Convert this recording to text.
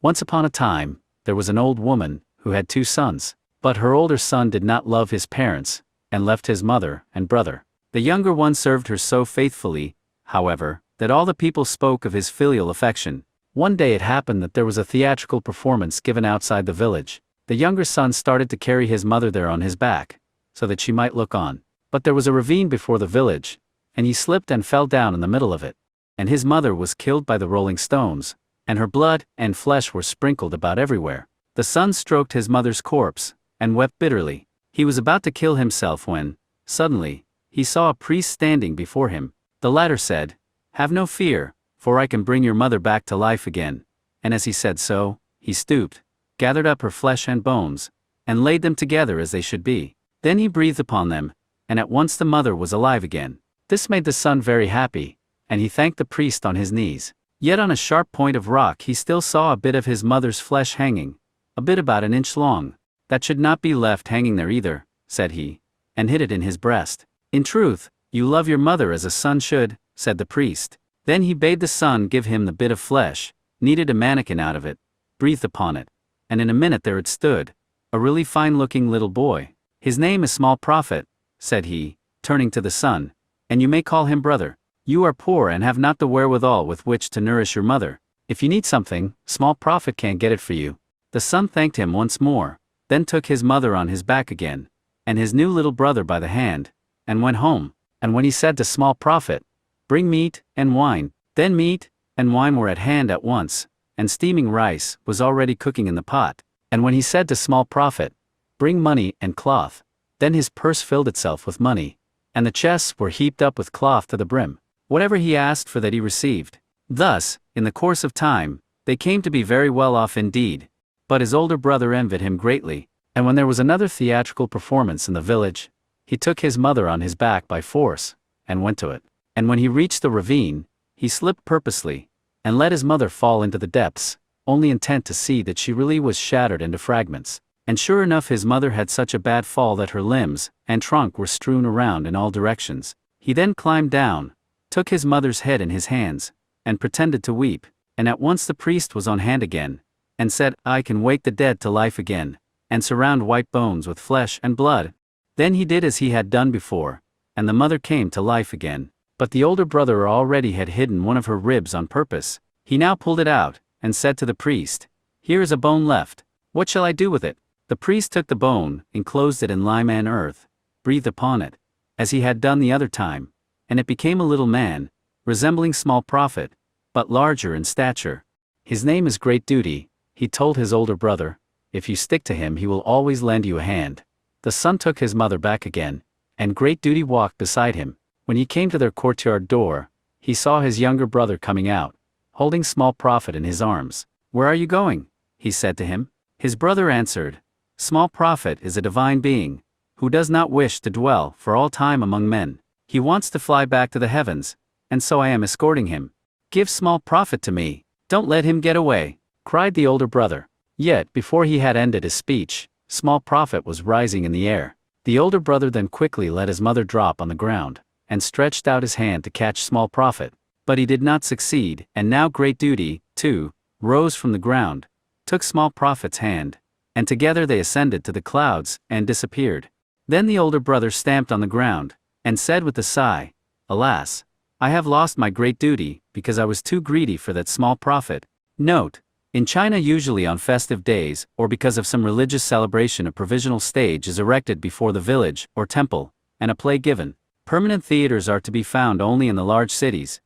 Once upon a time, there was an old woman who had 2 sons, but her older son did not love his parents, and left his mother and brother. The younger one served her so faithfully, however, that all the people spoke of his filial affection. One day it happened that there was a theatrical performance given outside the village. The younger son started to carry his mother there on his back, so that she might look on. But there was a ravine before the village, and he slipped and fell down in the middle of it. And his mother was killed by the rolling stones, and her blood and flesh were sprinkled about everywhere. The son stroked his mother's corpse, and wept bitterly. He was about to kill himself when, suddenly, he saw a priest standing before him. The latter said, "Have no fear, for I can bring your mother back to life again." And as he said so, he stooped, gathered up her flesh and bones, and laid them together as they should be. Then he breathed upon them, and at once the mother was alive again. This made the son very happy, and he thanked the priest on his knees. Yet on a sharp point of rock he still saw a bit of his mother's flesh hanging, a bit about an inch long. "That should not be left hanging there either," said he, and hid it in his breast. "In truth, you love your mother as a son should," said the priest. Then he bade the son give him the bit of flesh, kneaded a manikin out of it, breathed upon it, and in a minute there it stood, a really fine-looking little boy. "His name is Small Prophet," said he, turning to the son, "and you may call him brother. You are poor and have not the wherewithal with which to nourish your mother. If you need something, Small Prophet can't get it for you." The son thanked him once more, then took his mother on his back again, and his new little brother by the hand, and went home. And when he said to Small Prophet, "Bring meat and wine," then meat and wine were at hand at once, and steaming rice was already cooking in the pot. And when he said to Small Prophet, "Bring money and cloth," then his purse filled itself with money, and the chests were heaped up with cloth to the brim. Whatever he asked for that he received. Thus, in the course of time, they came to be very well off indeed. But his older brother envied him greatly, and when there was another theatrical performance in the village, he took his mother on his back by force, and went to it. And when he reached the ravine, he slipped purposely, and let his mother fall into the depths, only intent to see that she really was shattered into fragments. And sure enough his mother had such a bad fall that her limbs and trunk were strewn around in all directions. He then climbed down, took his mother's head in his hands, and pretended to weep, and at once the priest was on hand again, and said, "I can wake the dead to life again, and surround white bones with flesh and blood." Then he did as he had done before, and the mother came to life again. But the older brother already had hidden one of her ribs on purpose. He now pulled it out, and said to the priest, "Here is a bone left. What shall I do with it?" The priest took the bone, enclosed it in lime and earth, breathed upon it, as he had done the other time, and it became a little man, resembling Small Prophet, but larger in stature. "His name is Great Duty," he told his older brother. "If you stick to him he will always lend you a hand." The son took his mother back again, and Great Duty walked beside him. When he came to their courtyard door, he saw his younger brother coming out, holding Small Prophet in his arms. "Where are you going?" he said to him. His brother answered, "Small Prophet is a divine being, who does not wish to dwell for all time among men. He wants to fly back to the heavens, and so I am escorting him. Give Small Prophet to me. Don't let him get away," cried the older brother. Yet before he had ended his speech, Small Prophet was rising in the air. The older brother then quickly let his mother drop on the ground, and stretched out his hand to catch Small Prophet. But he did not succeed, and now Great Duty, too, rose from the ground, took Small Prophet's hand, and together they ascended to the clouds, and disappeared. Then the older brother stamped on the ground, and said with a sigh, "Alas, I have lost my Great Duty, because I was too greedy for that Small Prophet." Note: in China usually on festive days, or because of some religious celebration, a provisional stage is erected before the village or temple, and a play given. Permanent theaters are to be found only in the large cities.